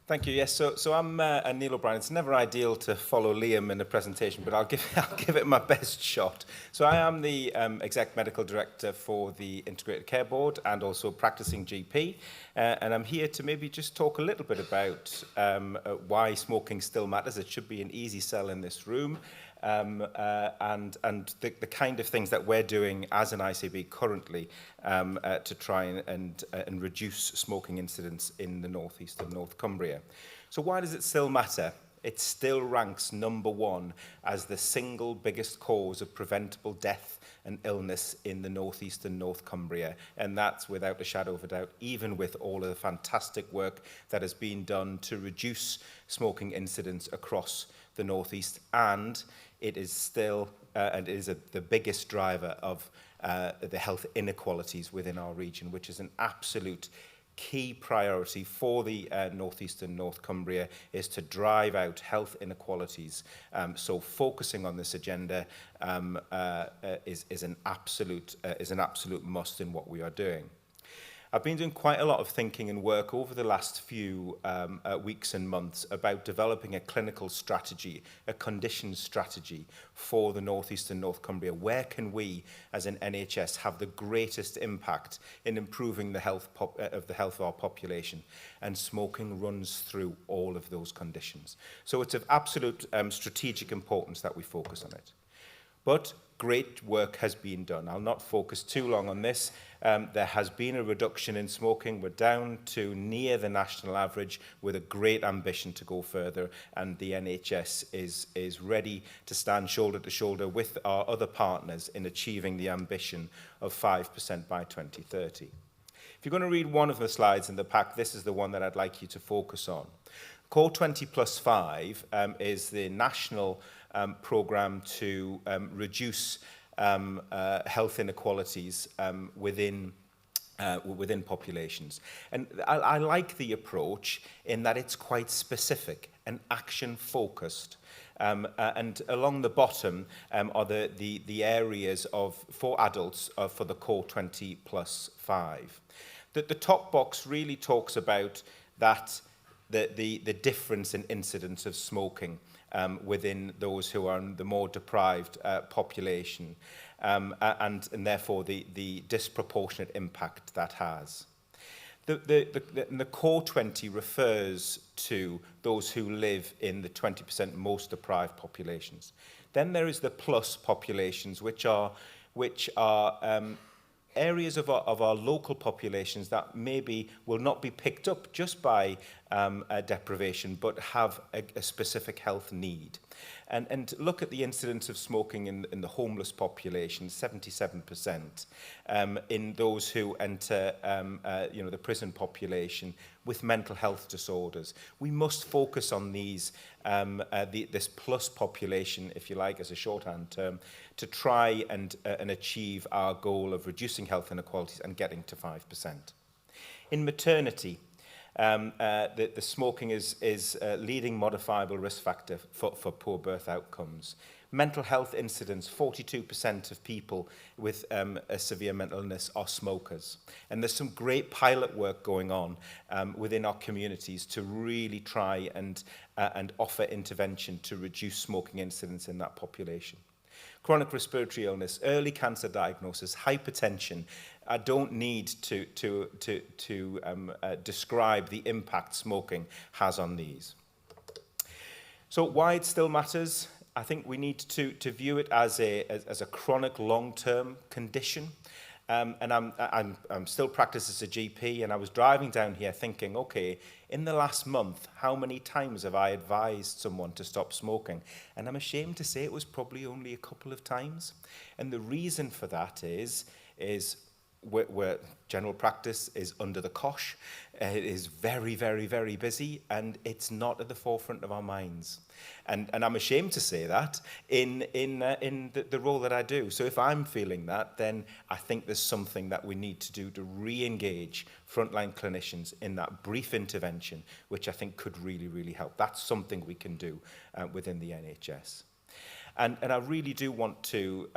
Thank you. Yes, so I'm Neil O'Brien. It's never ideal to follow Liam in a presentation, but I'll give it my best shot. So I am the Exec Medical Director for the Integrated Care Board and also practicing GP. And I'm here to maybe just talk a little bit about why smoking still matters. It should be an easy sell in this room. And the kind of things that we're doing as an ICB currently to try and reduce smoking incidents in the North East of North Cumbria. So why does it still matter? It still ranks #1 as the single biggest cause of preventable death and illness in the North East and North Cumbria. And that's without a shadow of a doubt, even with all of the fantastic work that has been done to reduce smoking incidents across the North East. And it is still the biggest driver of the health inequalities within our region, which is an absolute key priority for the North East and North Cumbria, is to drive out health inequalities. So focusing on this agenda is an absolute must in what we are doing. I've been doing quite a lot of thinking and work over the last few weeks and months about developing a clinical strategy, a condition strategy for the North East and North Cumbria. Where can we, as an NHS, have the greatest impact in improving the health of our population? And smoking runs through all of those conditions. So it's of absolute strategic importance that we focus on it. But great work has been done. I'll not focus too long on this. There has been a reduction in smoking. We're down to near the national average with a great ambition to go further, and the NHS is ready to stand shoulder to shoulder with our other partners in achieving the ambition of 5% by 2030. If you're going to read one of the slides in the pack, this is the one that I'd like you to focus on. Core 20+5 is the national programme to reduce health inequalities within populations. And I like the approach in that it's quite specific and action-focused. And along the bottom are the areas for adults for the Core 20+5. The top box really talks about that the difference in incidence of smoking within those who are in the more deprived population, and therefore the disproportionate impact that has. The Core 20 refers to those who live in the 20% most deprived populations. Then there is the plus populations, which are areas of our local populations that maybe will not be picked up just by deprivation, but have a specific health need. And look at the incidence of smoking in the homeless population, 77%, in those who enter the prison population with mental health disorders. We must focus on these, this plus population, if you like, as a shorthand term, to try and achieve our goal of reducing health inequalities and getting to 5%. In maternity, the smoking is a leading modifiable risk factor for poor birth outcomes. Mental health incidence, 42% of people with a severe mental illness are smokers. And there's some great pilot work going on within our communities to really try and offer intervention to reduce smoking incidence in that population. Chronic respiratory illness, early cancer diagnosis, hypertension. I don't need to describe the impact smoking has on these. So why it still matters? I think we need to view it as a chronic long-term condition. And I'm still practicing as a GP, and I was driving down here thinking, okay, in the last month, how many times have I advised someone to stop smoking? And I'm ashamed to say it was probably only a couple of times. And the reason for that is where general practice is under the cosh. It is very, very, very busy, and it's not at the forefront of our minds. And I'm ashamed to say that in the role that I do. So if I'm feeling that, then I think there's something that we need to do to re-engage frontline clinicians in that brief intervention, which I think could really, really help. That's something we can do within the NHS. And I really do want to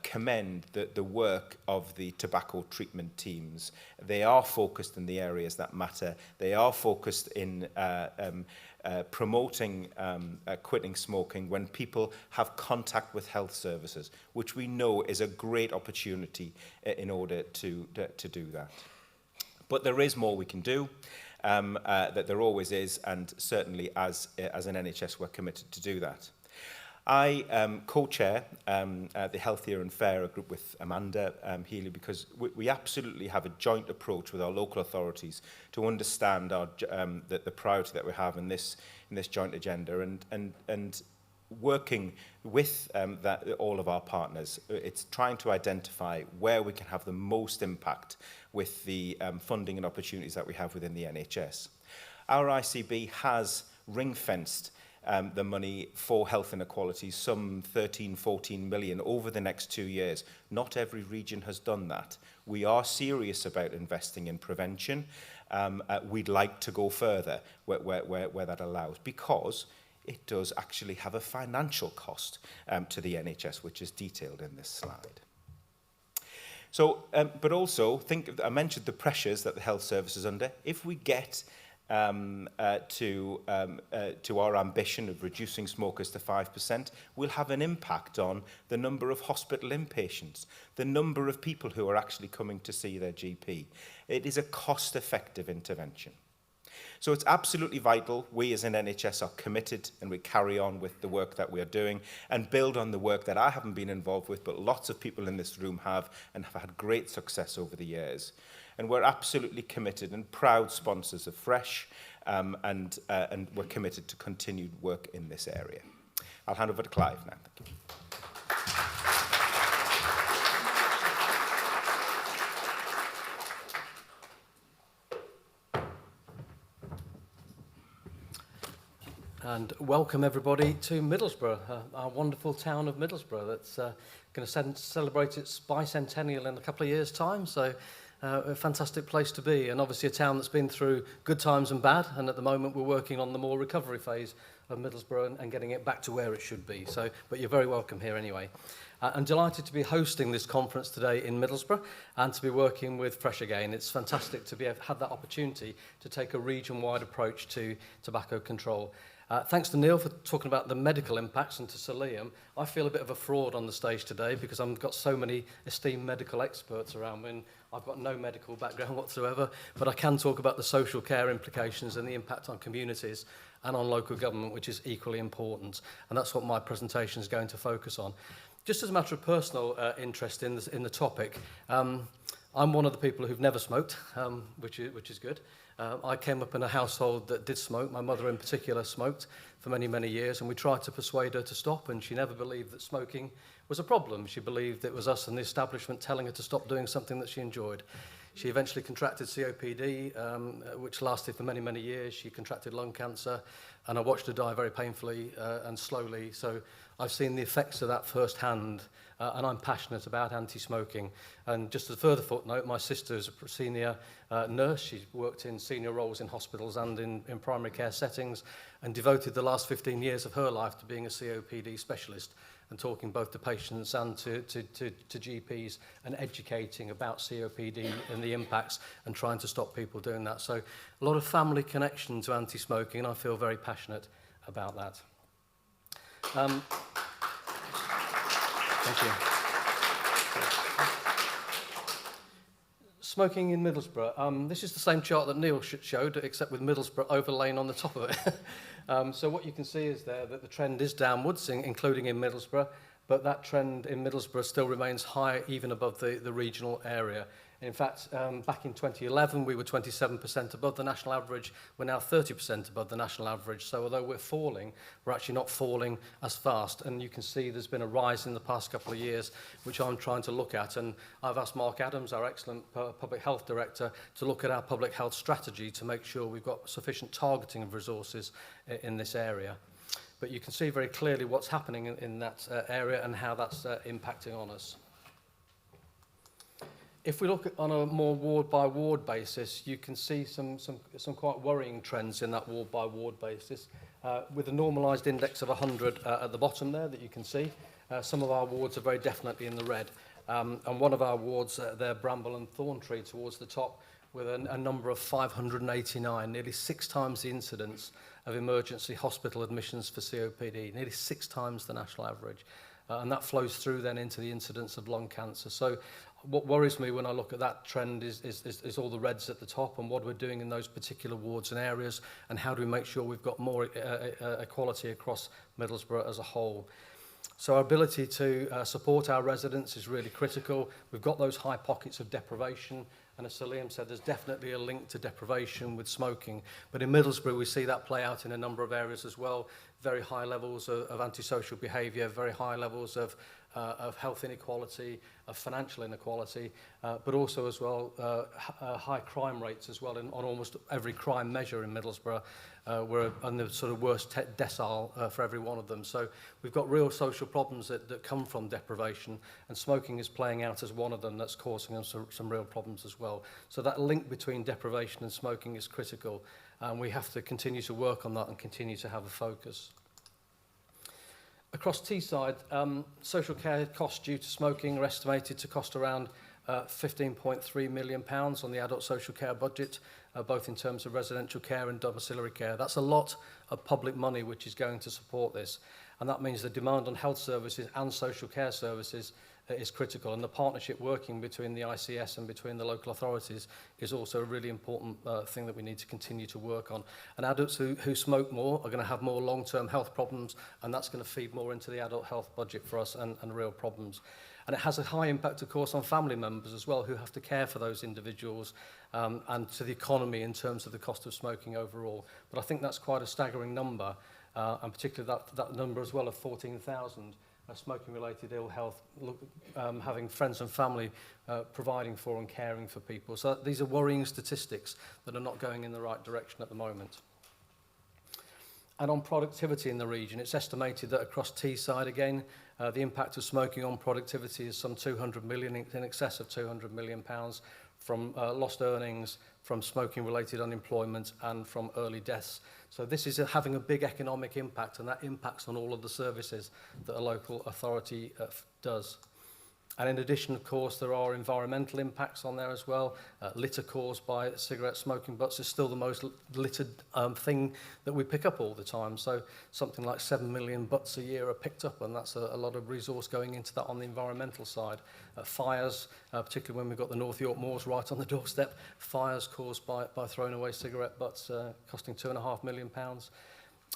commend the work of the tobacco treatment teams. They are focused in the areas that matter. They are focused in promoting quitting smoking when people have contact with health services, which we know is a great opportunity in order to do that. But there is more we can do. That there always is, and certainly as an NHS we're committed to do that. I co-chair the Healthier and Fairer group with Amanda Healy, because we absolutely have a joint approach with our local authorities to understand the priority that we have in this joint agenda, and working with all of our partners. It's trying to identify where we can have the most impact with the funding and opportunities that we have within the NHS. Our ICB has ring-fenced the money for health inequalities, some 13-14 million over the next 2 years. Not every region has done that. We are serious about investing in prevention. We'd like to go further where that allows, because it does actually have a financial cost to the NHS, which is detailed in this slide. So, but also, I mentioned the pressures that the health service is under. If we get to our ambition of reducing smokers to 5%, we'll have an impact on the number of hospital inpatients, the number of people who are actually coming to see their GP. It is a cost-effective intervention. So it's absolutely vital we as an NHS are committed, and we carry on with the work that we are doing and build on the work that I haven't been involved with, but lots of people in this room have, and have had great success over the years. And we're absolutely committed and proud sponsors of Fresh, and we're committed to continued work in this area. I'll hand over to Clive now. Thank you. And welcome everybody to Middlesbrough, our wonderful town of Middlesbrough that's going to celebrate its bicentennial in a couple of years' time. So a fantastic place to be, and obviously a town that's been through good times and bad, and at the moment we're working on the more recovery phase of Middlesbrough and getting it back to where it should be. So, but you're very welcome here anyway. I'm delighted to be hosting this conference today in Middlesbrough and to be working with Fresh again. It's fantastic to have that opportunity to take a region-wide approach to tobacco control. Thanks to Neil for talking about the medical impacts, and to Sir Liam. I feel a bit of a fraud on the stage today because I've got so many esteemed medical experts around me, and I've got no medical background whatsoever, but I can talk about the social care implications and the impact on communities and on local government, which is equally important, and that's what my presentation is going to focus on. Just as a matter of personal interest in the topic, I'm one of the people who've never smoked, which is good. I came up in a household that did smoke. My mother in particular smoked for many, many years, and we tried to persuade her to stop, and she never believed that smoking was a problem. She believed it was us and the establishment telling her to stop doing something that she enjoyed. She eventually contracted COPD, which lasted for many, many years. She contracted lung cancer, and I watched her die very painfully and slowly. So I've seen the effects of that firsthand, and I'm passionate about anti-smoking. And just as a further footnote, my sister is a senior nurse. She's worked in senior roles in hospitals and in primary care settings, and devoted the last 15 years of her life to being a COPD specialist and talking both to patients and to GPs and educating about COPD and the impacts and trying to stop people doing that. So a lot of family connection to anti-smoking, and I feel very passionate about that. Thank you. Smoking in Middlesbrough. This is the same chart that Neil showed, except with Middlesbrough overlain on the top of it. So what you can see is there that the trend is downwards, including in Middlesbrough, but that trend in Middlesbrough still remains high, even above the regional area. In fact, back in 2011, we were 27% above the national average. We're now 30% above the national average. So although we're falling, we're actually not falling as fast. And you can see there's been a rise in the past couple of years, which I'm trying to look at. And I've asked Mark Adams, our excellent public health director, to look at our public health strategy to make sure we've got sufficient targeting of resources in this area. But you can see very clearly what's happening in that area and how that's impacting on us. If we look at on a more ward-by-ward basis, you can see some quite worrying trends in that ward-by-ward basis. with a normalised index of 100 at the bottom there that you can see. Some of our wards are very definitely in the red. And one of our wards, there, Bramble and Thorntree, towards the top, with a number of 589, nearly 6 times the incidence of emergency hospital admissions for COPD, nearly 6 times the national average. And that flows through then into the incidence of lung cancer. So what worries me when I look at that trend is all the reds at the top, and what we're doing in those particular wards and areas, and how do we make sure we've got more equality across Middlesbrough as a whole. So our ability to support our residents is really critical. We've got those high pockets of deprivation, and as Sir Liam said, there's definitely a link to deprivation with smoking. But in Middlesbrough, we see that play out in a number of areas as well. Very high levels of antisocial behaviour, very high levels of health inequality, of financial inequality, but also as well high crime rates as well on almost every crime measure in Middlesbrough. We're on the sort of worst decile for every one of them. So we've got real social problems that come from deprivation, and smoking is playing out as one of them that's causing us some real problems as well. So that link between deprivation and smoking is critical, and we have to continue to work on that and continue to have a focus. Across Teesside, social care costs due to smoking are estimated to cost around £15.3 million on the adult social care budget, both in terms of residential care and domiciliary care. That's a lot of public money which is going to support this. And that means the demand on health services and social care services is critical. And the partnership working between the ICS and between the local authorities is also a really important thing that we need to continue to work on. And adults who smoke more are going to have more long-term health problems, and that's going to feed more into the adult health budget for us and real problems. And it has a high impact, of course, on family members as well, who have to care for those individuals, and to the economy in terms of the cost of smoking overall. But I think that's quite a staggering number, and particularly that number as well of 14,000 smoking-related ill health, having friends and family providing for and caring for people. So these are worrying statistics that are not going in the right direction at the moment. And on productivity in the region, it's estimated that across Teesside, again, the impact of smoking on productivity is some 200 million, in excess of £200 million, from lost earnings, from smoking-related unemployment, and from early deaths. So this is having a big economic impact, and that impacts on all of the services that a local authority does. And in addition, of course, there are environmental impacts on there as well. Litter caused by cigarette smoking butts is still the most littered thing that we pick up all the time. So something like 7 million butts a year are picked up, and that's a lot of resource going into that on the environmental side. Fires, particularly when we've got the North York Moors right on the doorstep, fires caused by throwing away cigarette butts costing £2.5 million.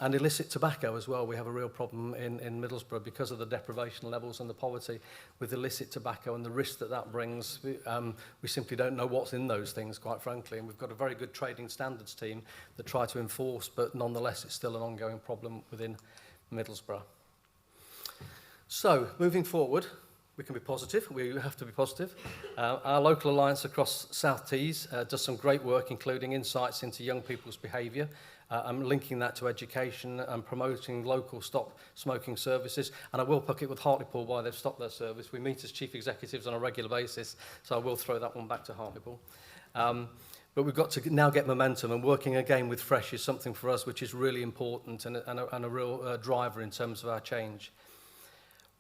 And illicit tobacco as well. We have a real problem in Middlesbrough because of the deprivation levels and the poverty with illicit tobacco and the risk that brings. We simply don't know what's in those things, quite frankly. And we've got a very good trading standards team that try to enforce, but nonetheless, it's still an ongoing problem within Middlesbrough. So, moving forward, we can be positive. We have to be positive. Our local alliance across South Tees does some great work, including insights into young people's behaviour, and linking that to education and promoting local stop smoking services. And I will pick it with Hartlepool why they've stopped their service. We meet as chief executives on a regular basis, so I will throw that one back to Hartlepool. But we've got to now get momentum, and working again with Fresh is something for us which is really important and a real driver in terms of our change.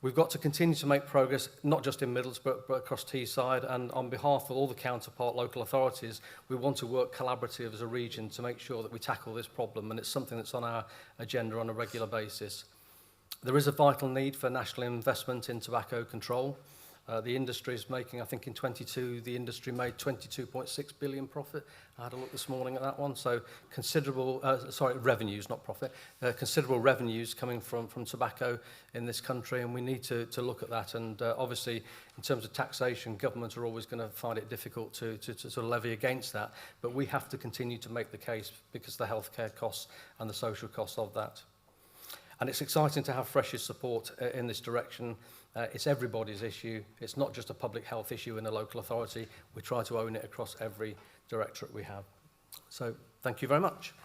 We've got to continue to make progress, not just in Middlesbrough, but across Teesside, and on behalf of all the counterpart local authorities, we want to work collaboratively as a region to make sure that we tackle this problem, and it's something that's on our agenda on a regular basis. There is a vital need for national investment in tobacco control. The industry is making, I think in 22, the industry made 22.6 billion profit. I had a look this morning at that one. So considerable, revenues, not profit. Considerable revenues coming from tobacco in this country, and we need to look at that. And obviously, in terms of taxation, governments are always going to find it difficult to sort of levy against that. But we have to continue to make the case because of the healthcare costs and the social costs of that. And it's exciting to have Fresh's support in this direction. It's everybody's issue. It's not just a public health issue in a local authority. We try to own it across every directorate we have. So thank you very much.